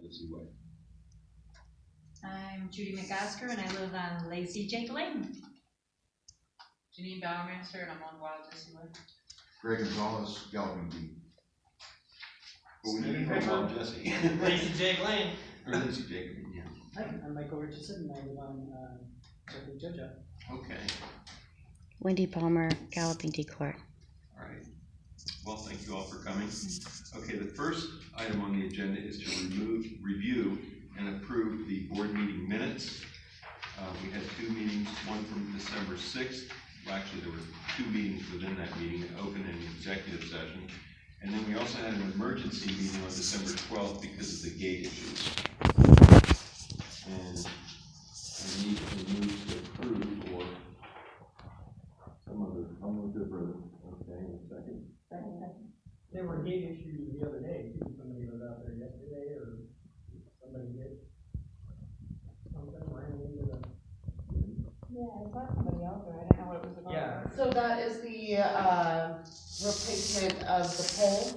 Dissy Way. I'm Judy McAsker and I live on Lazy Jake Lane. Janine Bowermaster and I'm on Wild Dissy Way. Greg Gonzalez, Galloping Deep. But we need to know Jesse. Lazy Jake Lane. Or Lazy Jake, yeah. Hi, I'm Michael Richardson and I live on JoJo. Okay, Wendy Palmer, Galloping Decourt. all right. Well, thank you all for coming. Okay, the first item on the agenda is to review and approve the board meeting minutes. We had two meetings, one from December 6th. Well, actually, there were two meetings within that meeting, an open and an executive session. And then we also had an emergency meeting on December 12th because of the gate issues. And I need to move to approve or some other, I'll move to approve. Okay, in a second. There were gate issues the other day, too. Somebody was out there yesterday, or somebody did something, ran into the. Yeah, I saw somebody else there. I didn't know what it was about. Yeah. So that is the replacement of the pole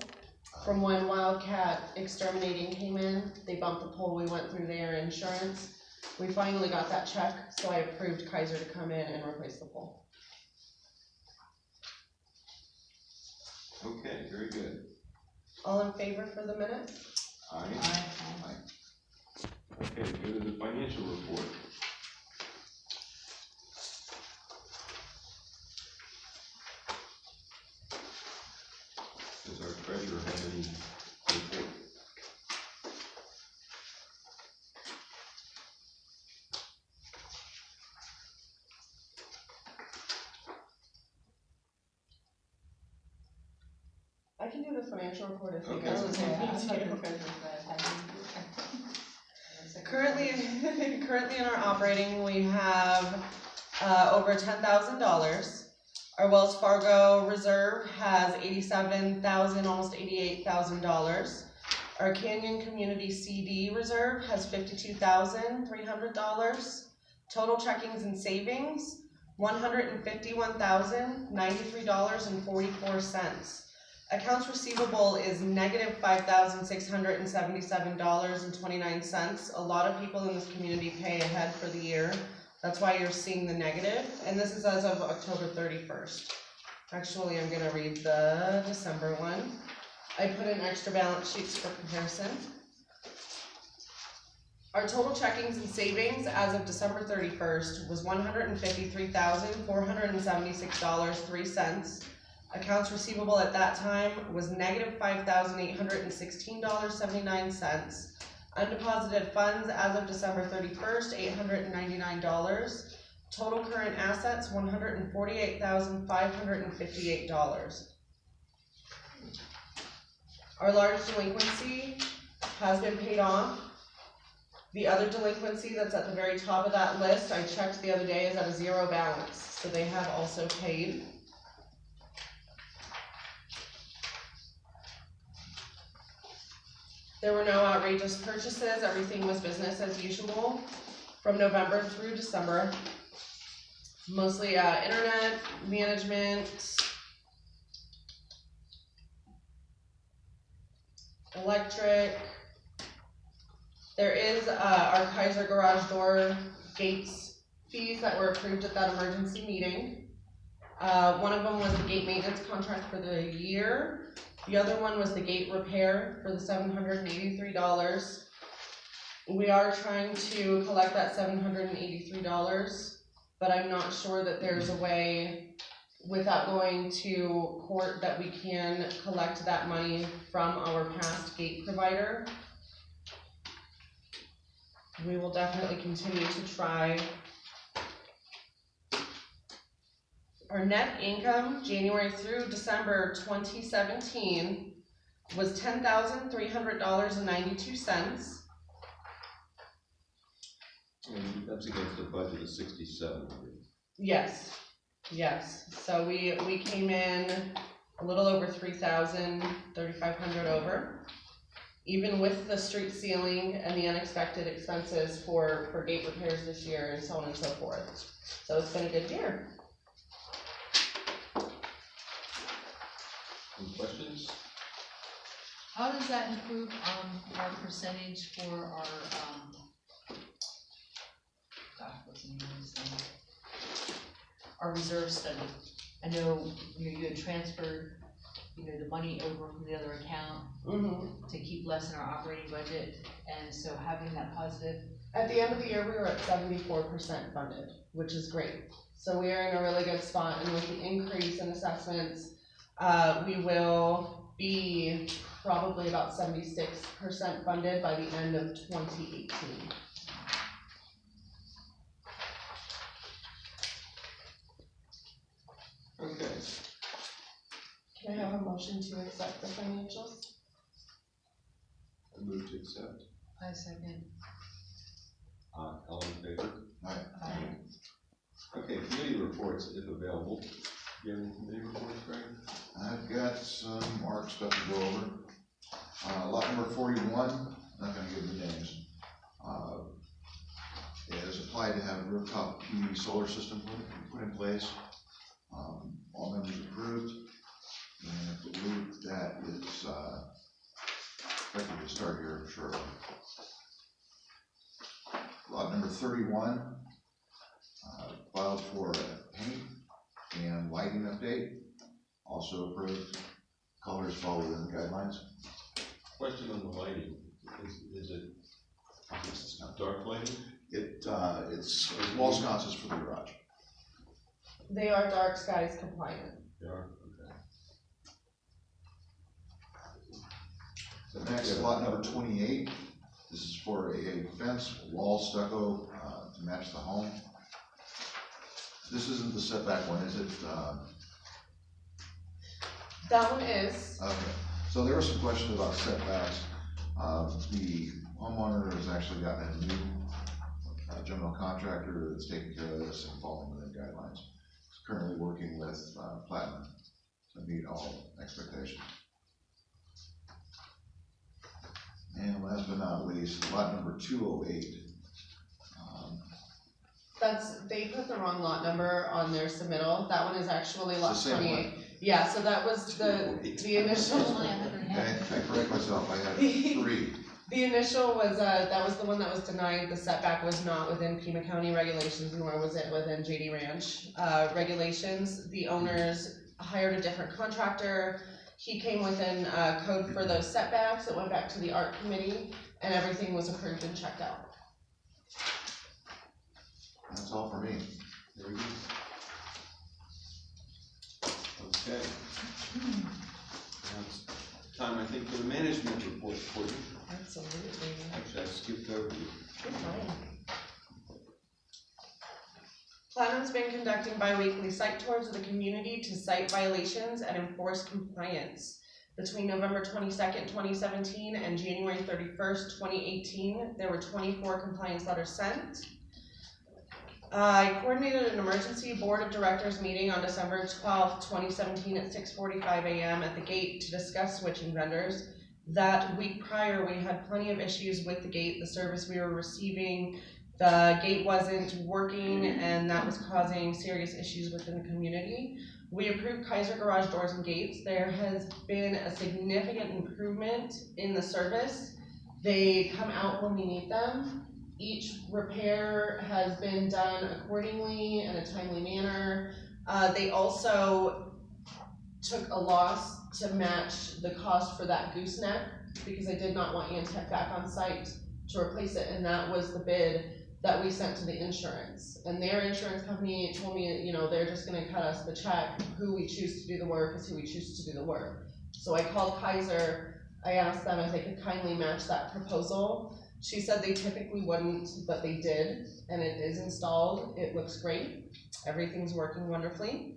from when Wildcat Exterminating came in. They bumped the pole, we went through their insurance. We finally got that check, so I approved Kaiser to come in and replace the pole. Okay, very good. All in favor for the minutes? Aye. Aye. Okay, go to the financial report. Does our treasurer have any report? I can do the financial report if you Okay. guys want me to. Currently in our operating, we have over $10,000. Our Wells Fargo reserve has $87,000, almost $88,000. Our Canyon Community CD reserve has $52,300. Total checkings and savings, $151,093.44. Accounts receivable is negative $5,677.29. A lot of people in this community pay ahead for the year. That's why you're seeing the negative, and this is as of October 31st. Actually, I'm gonna read the December one. I put in extra balance sheets for comparison. Our total checkings and savings as of December 31st was $153,476.03. Accounts receivable at that time was negative $5,816.79. Undeposited funds as of December 31st, $899. Total current assets, $148,558. Our large delinquency has been paid off. The other delinquency that's at the very top of that list, I checked the other day, is at a zero balance, so they have also paid. There were no outrageous purchases. Everything was business as usual from November through December. Mostly internet management, electric. There is our Kaiser garage door gates fees that were approved at that emergency meeting. One of them was the gate maintenance contract for the year. The other one was the gate repair for the $783. We are trying to collect that $783, but I'm not sure that there's a way without going to court that we can collect that money from our past gate provider. We will definitely continue to try. Our net income, January through December 2017, was $10,300.92. And that's against a budget of $6,700. Yes, yes. So we came in a little over 3,000, 3,500 over. Even with the street ceiling and the unexpected expenses for gate repairs this year and so on and so forth. So it's been a good year. Any questions? How does that improve, our percentage for our, gosh, what's the name of this thing? Our reserve study. I know, you had transferred, the money over from the other account to keep less in our operating budget, and so having that positive. At the end of the year, we were at 74% funded, which is great. So we are in a really good spot, and with the increase in assessments, we will be probably about 76% funded by the end of 2018. Okay, Can I have a motion to accept the financials? I move to accept. I second. All in favor? Aye. Okay, committee reports if available. Do you have any committee reports, Greg? I've got some mark stuff to go over. Lot number 41, not gonna give the names. It is applied to have a rooftop PV solar system put in place. All members approved, and I believe that is, expected to start here shortly. Lot number 31, filed for a paint and lighting update, also approved. Colors fall within the guidelines. Question on the lighting, is it dark lighting? It's wall sconces for the garage. They are dark skies compliant. They are, okay. The next, lot number 28, this is for a fence, wall stucco, to match the home. This isn't the setback one, is it? That one is. Okay, so there were some questions about setbacks. The homeowner has actually gotten a new general contractor that's taking care of this and following within guidelines. He's currently working with Platinum to meet all expectations. And last but not least, lot number 208. They put the wrong lot number on their submittal. That one is actually lot It's the same 28. one. Yeah, so that was the initial. Okay, I correct myself, I had 3. The initial was, that was the one that was denied. The setback was not within Pima County regulations, nor was it within JD Ranch, regulations. The owners hired a different contractor. He came within, code for those setbacks. It went back to the art committee, and everything was approved and checked out. That's all for me. Very good. Okay. Now it's time, I think, for the management report, Courtney. Absolutely. Actually, I skipped over you. Good fine. Platinum's been conducting bi-weekly site tours of the community to cite violations and enforce compliance. Between November 22nd, 2017 and January 31st, 2018, there were 24 compliance letters sent. I coordinated an emergency board of directors meeting on December 12th, 2017 at 6:45 a.m. at the gate to discuss switching vendors. That week prior, we had plenty of issues with the gate, the service we were receiving. The gate wasn't working, and that was causing serious issues within the community. We approved Kaiser garage doors and gates. There has been a significant improvement in the service. They come out when we need them. Each repair has been done accordingly in a timely manner. They also took a loss to match the cost for that gooseneck, because I did not want Antec back on site to replace it, and that was the bid that we sent to the insurance. And their insurance company told me, they're just gonna cut us the check. Who we choose to do the work is who we choose to do the work. So I called Kaiser, I asked them if they could kindly match that proposal. She said they typically wouldn't, but they did, and it is installed. It looks great. Everything's working wonderfully.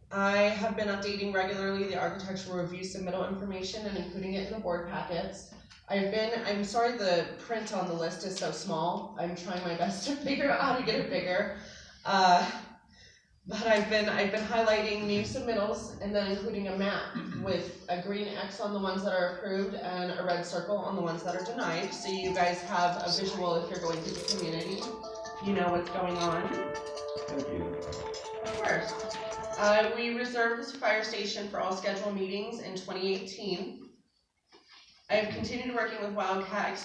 I have been updating regularly the architectural review submittal information and including it in the board packets. I'm sorry the print on the list is so small. I'm trying my best to figure out how to get it bigger. But I've been highlighting new submittals and then including a map with a green X on the ones that are approved and a red circle on the ones that are denied. So you guys have a visual if you're going to the community. You know what's going on. Thank you. Of course. We reserved this fire station for all scheduled meetings in 2018. I have continued working with Wildcat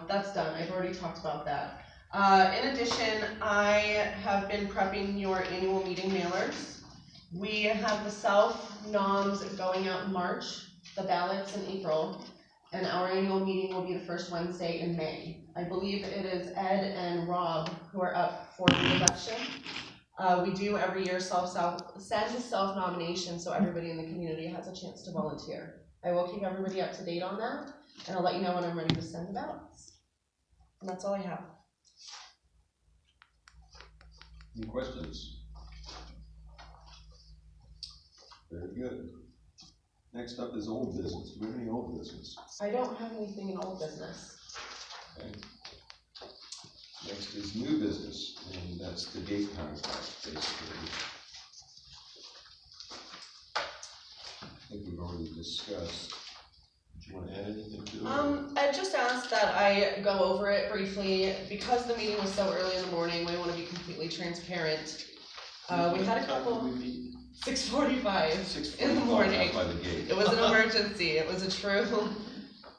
that's done, I've already talked about that. In addition, I have been prepping your annual meeting mailers. We have the self-noms going out in March, the ballots in April, and our annual meeting will be the first Wednesday in May. I believe it is Ed and Rob who are up for re-election. We do every year send a self-nomination so everybody in the community has a chance to volunteer. I will keep everybody up to date on that, and I'll let you know when I'm ready to send the ballots. And that's all I have. Any questions? Very good. Next up is old business. Do we have any old business? I don't have anything in old business. Okay. Next is new business, and that's the gate contract, basically. I think we've already discussed. Do you want to add anything to it? I just asked that I go over it briefly. Because the meeting was so early in the morning, we want to be completely transparent. We had a couple, 6:45 in the morning. By the gate. It was an emergency, it was a true,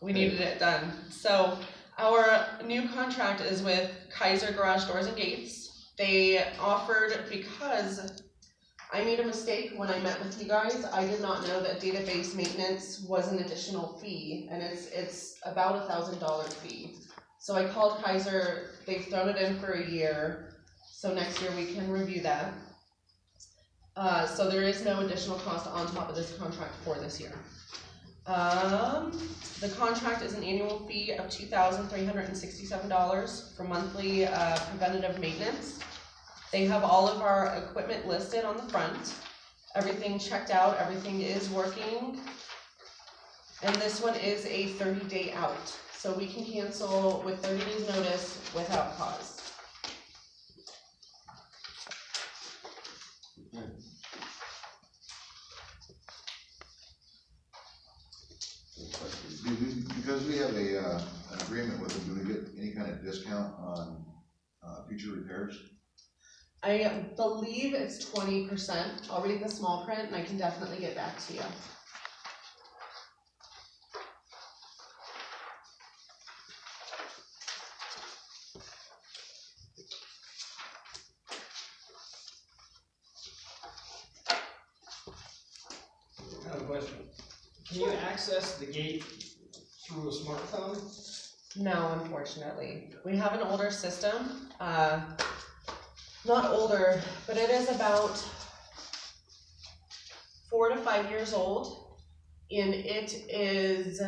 we needed it done. So our new contract is with Kaiser Garage Doors and Gates. They offered, because I made a mistake when I met with you guys, I did not know that database maintenance was an additional fee, and it's about $1,000 fee. So I called Kaiser, they've thrown it in for a year, so next year we can review that. So there is no additional cost on top of this contract for this year. The contract is an annual fee of $2,367 for monthly preventative maintenance. They have all of our equipment listed on the front. Everything checked out, everything is working. And this one is a 30-day out. So we can cancel with 30 days notice without cause. Okay. Any questions? Because we have an agreement with them, do we get any kind of discount on future repairs? I believe it's 20%. I'll read the small print and I can definitely get back to you. I have a question. Can you access the gate through a smartphone? No, unfortunately. We have an older system. Not older, but it is about 4 to 5 years old. And it is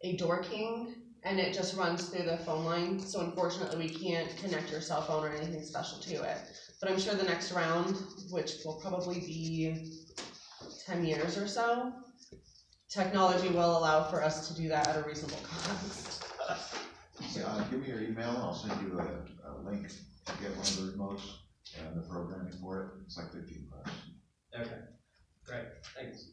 a Door King, and it just runs through the phone line. So unfortunately, we can't connect your cell phone or anything special to it. But I'm sure the next round, which will probably be 10 years or so, technology will allow for us to do that at a reasonable cost. Give me your email and I'll send you a link to get one of the remotes and the programming for it. It's like $15. Okay, great, thanks.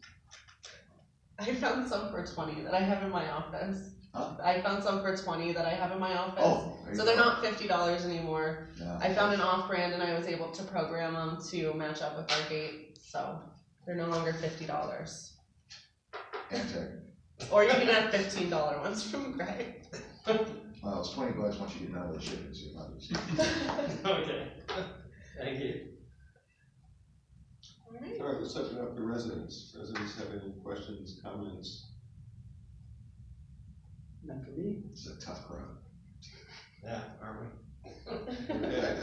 I found some for 20 that I have in my office. Huh? I found some for 20 that I have in my office. Oh, there you So they're go. not $50 anymore. Yeah. I found an off-brand and I was able to program them to match up with our gate, so they're no longer $50. Antec. Or you can have $15 ones from Greg. Well, it's $20 once you get done with the shipping, so you might as well. Okay, thank you. Alright. All right, let's open it up to residents. Residents have any questions, comments? Not for me. It's a tough crowd. Yeah, are we?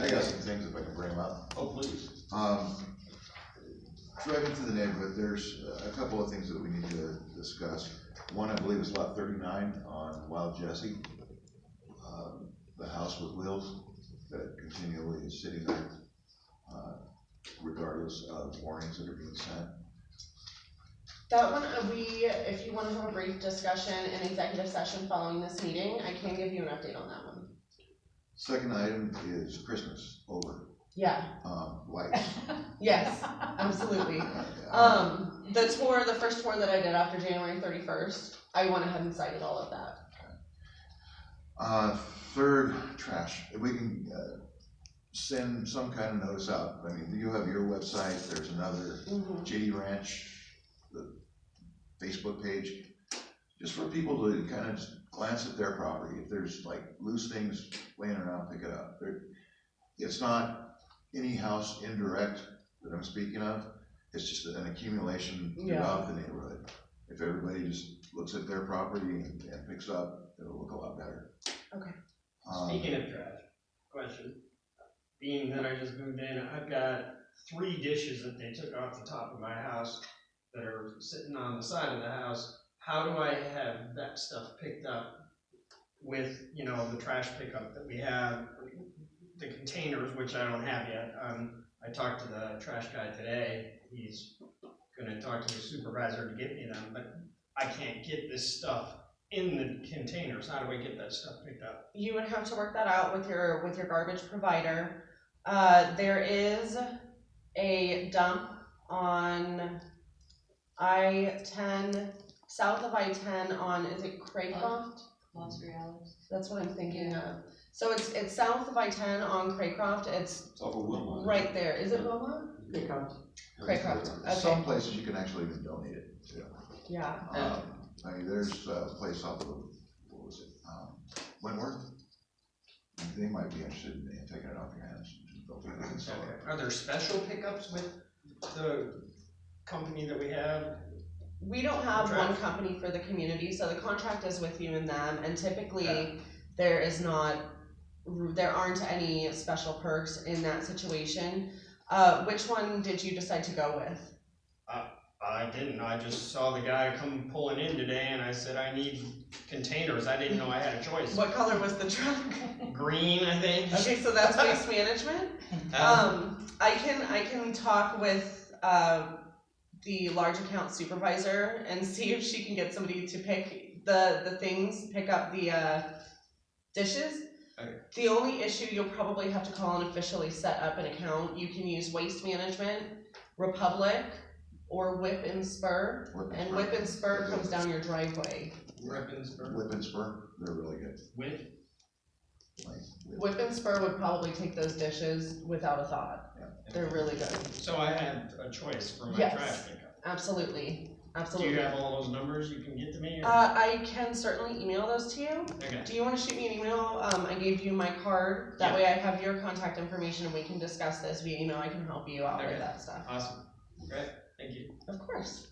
I got some things if I can bring them up. Oh, please. Driving through the neighborhood, there's a couple of things that we need to discuss. One, I believe, is lot 39 on Wild Jesse. The house with wheels that continually is sitting there, regardless of warnings that are being sent. That one, if you want to have a brief discussion in executive session following this meeting, I can give you an update on that one. Second item is Christmas over. Yeah, Lights. yes, absolutely. The first tour that I did after January 31st, I went ahead and cited all of that. Third, trash. If we can send some kind of notice out. I mean, you have your website, there's another JD Ranch, the Facebook page, just for people to kind of just glance at their property. If there's like loose things laying around, pick it up. It's not any house indirect that I'm speaking of, it's just an accumulation throughout the neighborhood. If everybody just looks at their property and picks up, it'll look a lot better. Okay. Speaking of trash, question. Being that I just moved in, I've got 3 dishes that they took off the top of my house that are sitting on the side of the house. How do I have that stuff picked up with, you know, the trash pickup that we have, the containers, which I don't have yet? I talked to the trash guy today. He's gonna talk to the supervisor to get me them, but I can't get this stuff in the containers. How do I get that stuff picked up? You would have to work that out with your garbage provider. There is a dump on I-10, south of I-10 on, is it Craycroft? Los Reales. That's what I'm thinking of. So it's south of I-10 on Craycroft. It's off of Wilmot. right there. Is it Wilmot? Craycroft. Okay. Some places you can actually even donate it to. Yeah. I mean, there's a place off of, what was it, Wentworth? They might be interested in taking it off your hands. They'll take it and sell it. Are there special pickups with the company that we have? We don't have one company for the community, so the contract is with you and them, and typically there aren't any special perks in that situation. Which one did you decide to go with? I didn't. I just saw the guy come pulling in today and I said, I need containers. I didn't know I had a choice. What color was the truck? Green, I think. Okay, so that's waste management. I can talk with the large account supervisor and see if she can get somebody to pick the things, pick up the dishes. Okay. The only issue, you'll probably have to call and officially set up an account. You can use Waste Management, Republic, or Whip and Spur. And Whip and Spur comes down your driveway. Whip and Spur, they're really good. With? Whip and Spur would probably take those dishes without a thought. Yeah. They're really good. So I had a choice for my Yes. trash pickup. Absolutely. Do Absolutely. you have all those numbers you can get to me? Or? I can certainly email those to you. Okay. Do you want to shoot me an email? I gave you my card. That way I have your contact information and we can discuss this via email. I can help you out with that stuff. Awesome. Great. Thank you. Of course.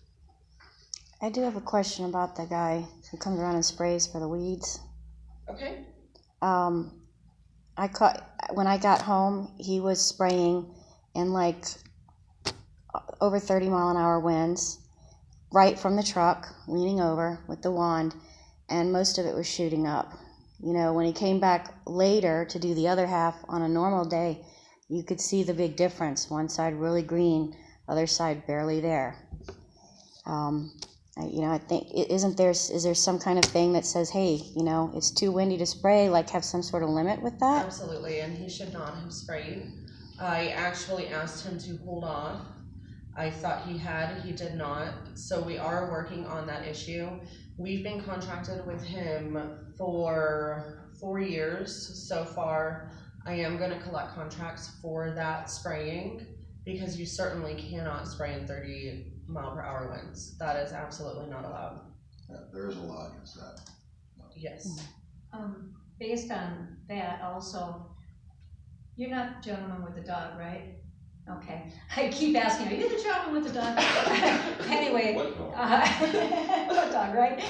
I do have a question about the guy who comes around and sprays for the weeds. Okay. When I got home, he was spraying in like over 30-mile-an-hour winds, right from the truck, leaning over with the wand, and most of it was shooting up. You know, when he came back later to do the other half on a normal day, you could see the big difference. One side really green, other side barely there. I think, is there some kind of thing that says, hey, it's too windy to spray, like have some sort of limit with that? Absolutely, and he should not have sprayed. I actually asked him to hold off. I thought he did not, so we are working on that issue. We've been contracted with him for 4 years so far. I am gonna collect contracts for that spraying, because you certainly cannot spray in 30-mile-per-hour winds. That is absolutely not allowed. Yeah, there is a law against that. Yes. Based on that also, you're not the gentleman with the dog, right? Okay, I keep asking, are you the gentleman with the dog? Anyway. What dog? What dog, right?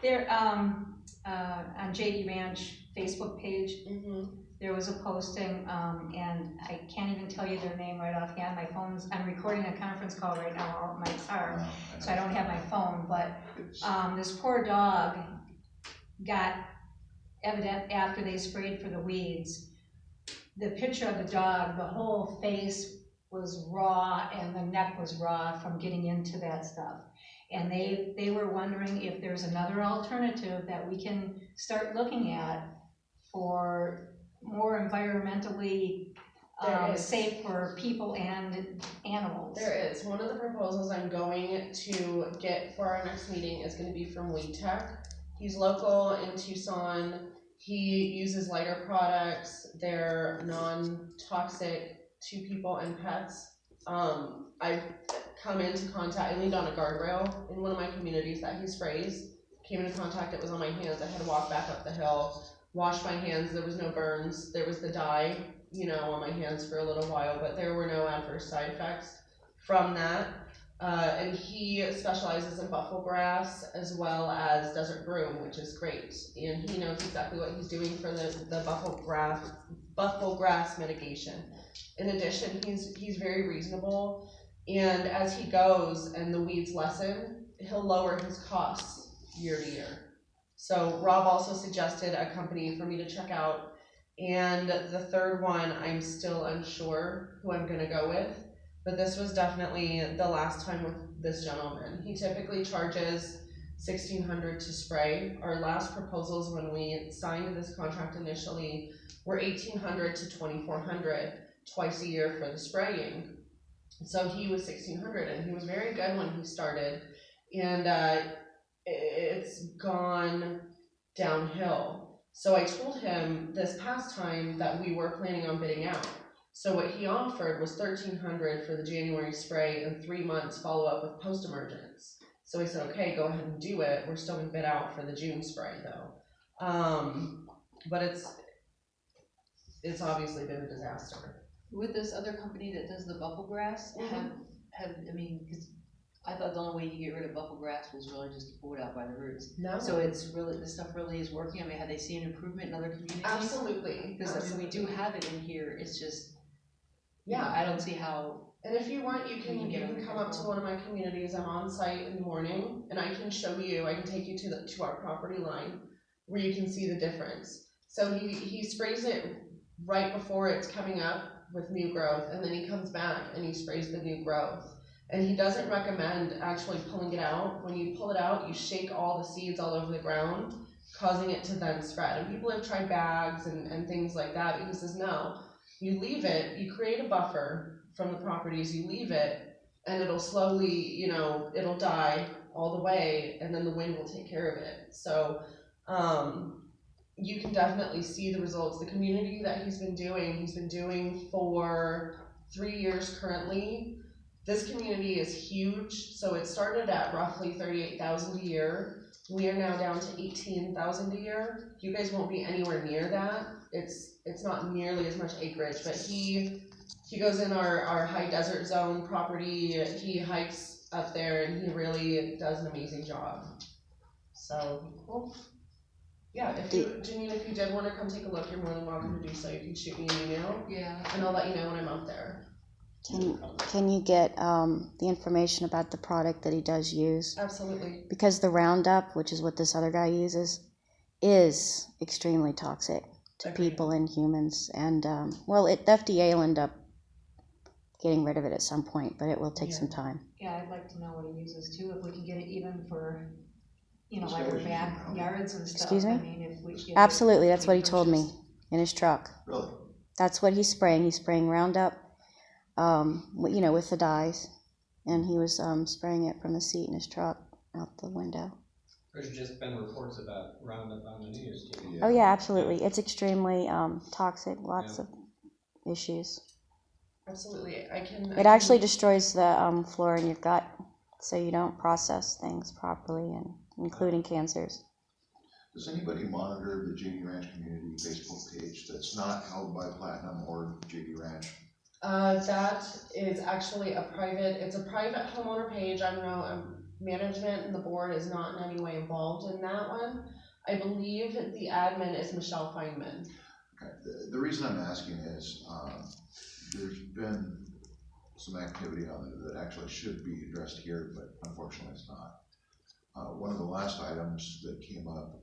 There, on JD Ranch Facebook page, there was a posting, and I can't even tell you their name right offhand. I'm recording a conference call right now, all my car, so I don't have my phone, but this poor dog got evident after they sprayed for the weeds. The picture of the dog, the whole face was raw and the neck was raw from getting into that stuff. And they were wondering if there's another alternative that we can start looking at for more environmentally safe for people and animals. There is. One of the proposals I'm going to get for our next meeting is going to be from Weed Tech. He's local in Tucson. He uses lighter products. They're non-toxic to people and pets. I've come into contact, I leaned on a guardrail in one of my communities that he sprays. Came into contact, it was on my hands. I had to walk back up the hill, wash my hands. There was no burns. There was the dye, on my hands for a little while, but there were no adverse side effects from that. And he specializes in buffalo grass as well as desert broom, which is great. And he knows exactly what he's doing for the buffalo grass mitigation. In addition, he's very reasonable, and as he goes and the weeds lessen, he'll lower his costs year to year. So Rob also suggested a company for me to check out, and the third one I'm still unsure who I'm gonna go with. But this was definitely the last time with this gentleman. He typically charges $1,600 to spray. Our last proposals when we signed this contract initially were $1,800 to $2,400 twice a year for the spraying. So he was $1,600, and he was very good when he started. And it's gone downhill. So I told him this past time that we were planning on bidding out. So what he offered was $1,300 for the January spray and 3 months follow up with post-emergence. So I said, okay, go ahead and do it. We're still gonna bid out for the June spray though. But it's obviously been a disaster. With this other company that does the buffalo grass, because I thought the only way you get rid of buffalo grass was really just to pull it out by the roots. No. So it's really, this stuff really is working. I mean, have they seen improvement in other communities? Absolutely. Because we do have it in here, it's just, Yeah. I don't see how. And if you want, you can come up to one of my communities. I'm on site in the morning, and I can show you. I can take you to our property line where you can see the difference. So he sprays it right before it's coming up with new growth, and then he comes back and he sprays the new growth. And he doesn't recommend actually pulling it out. When you pull it out, you shake all the seeds all over the ground, causing it to then spread. And people have tried bags and things like that, but he says no. You leave it, you create a buffer from the properties, you leave it, and it'll slowly, it'll die all the way, and then the wind will take care of it. So you can definitely see the results. The community that he's been doing for 3 years currently. This community is huge, so it started at roughly $38,000 a year. We are now down to $18,000 a year. You guys won't be anywhere near that. It's not nearly as much acreage, but he goes in our high desert zone property. He hikes up there, and he really does an amazing job. So, well, yeah, Janine, if you did want to come take a look, you're more than welcome to do so. You can shoot me an email. Yeah. And I'll let you know when I'm out there. Can you get the information about the product that he does use? Absolutely. Because the Roundup, which is what this other guy uses, is extremely toxic to Agreed. people and humans. And, the FDA will end up getting rid of it at some point, but it will take some time. Yeah, I'd like to know what he uses too, if we can get it even for, It's like our always backyards and stuff. Excuse me? I mean, if we get Absolutely, it, that's what he told me in his truck. Really? That's what he's spraying. He's spraying Roundup, with the dyes. And he was spraying it from the seat in his truck out the window. There's just been reports about Roundup on the news too. Oh yeah, absolutely. It's extremely toxic, lots of issues. Absolutely. It actually destroys the flora in your gut, so you don't process things properly, and including cancers. Does anybody monitor the JD Ranch community Facebook page that's not held by Platinum or JD Ranch? That is actually a private homeowner page. Management and the board is not in any way involved in that one. I believe the admin is Michelle Feynman. Okay. The reason I'm asking is there's been some activity on it that actually should be addressed here, but unfortunately it's not. One of the last items that came up,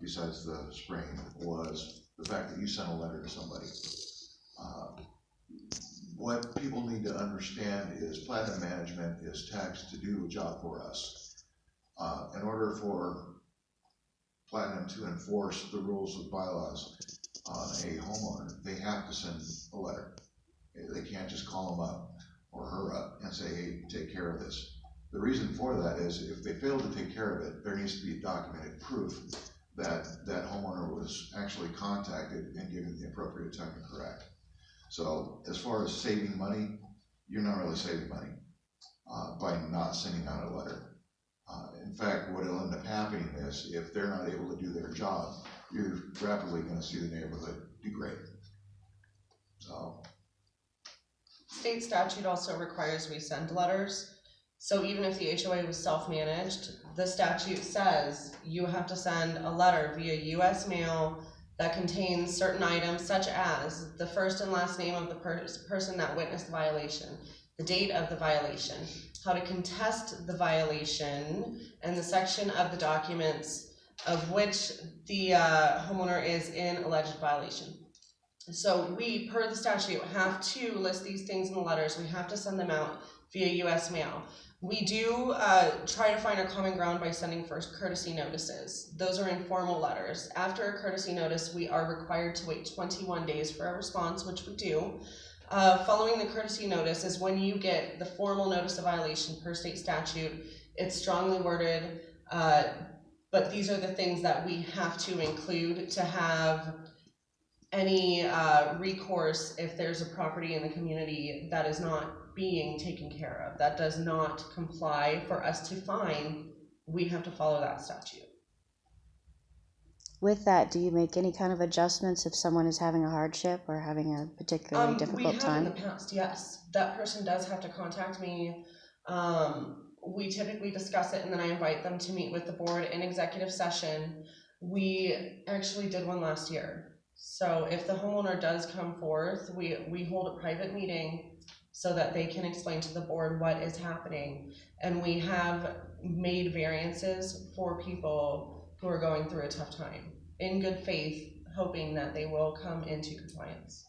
besides the spraying, was the fact that you sent a letter to somebody. What people need to understand is Platinum Management is taxed to do a job for us. In order for Platinum to enforce the rules of bylaws on a homeowner, they have to send a letter. They can't just call them up or her up and say, hey, take care of this. The reason for that is if they fail to take care of it, there needs to be documented proof that that homeowner was actually contacted and given the appropriate time to correct. So as far as saving money, you're not really saving money by not sending out a letter. In fact, what will end up happening is if they're not able to do their job, you're rapidly going to see the neighborhood degrade. So. State statute also requires we send letters. So even if the HOA was self-managed, the statute says you have to send a letter via US mail that contains certain items such as the first and last name of the person that witnessed the violation, the date of the violation, how to contest the violation, and the section of the documents of which the homeowner is in alleged violation. So we, per the statute, have to list these things in the letters. We have to send them out via US mail. We do try to find a common ground by sending first courtesy notices. Those are informal letters. After a courtesy notice, we are required to wait 21 days for a response, which we do. Following the courtesy notice is when you get the formal notice of violation per state statute. It's strongly worded, but these are the things that we have to include to have any recourse if there's a property in the community that is not being taken care of, that does not comply. For us to fine, we have to follow that statute. With that, do you make any kind of adjustments if someone is having a hardship or having a particularly difficult time? We have in the past, yes. That person does have to contact me. We typically discuss it and then I invite them to meet with the board in executive session. We actually did one last year. So if the homeowner does come forth, we hold a private meeting so that they can explain to the board what is happening. And we have made variances for people who are going through a tough time in good faith, hoping that they will come into compliance.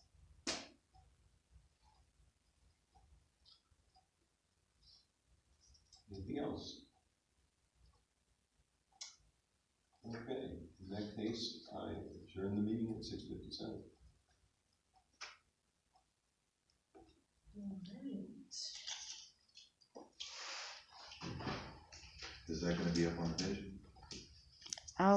Anything else? Okay, in that case, I adjourn the meeting at 6:57. Is that going to be up on the page?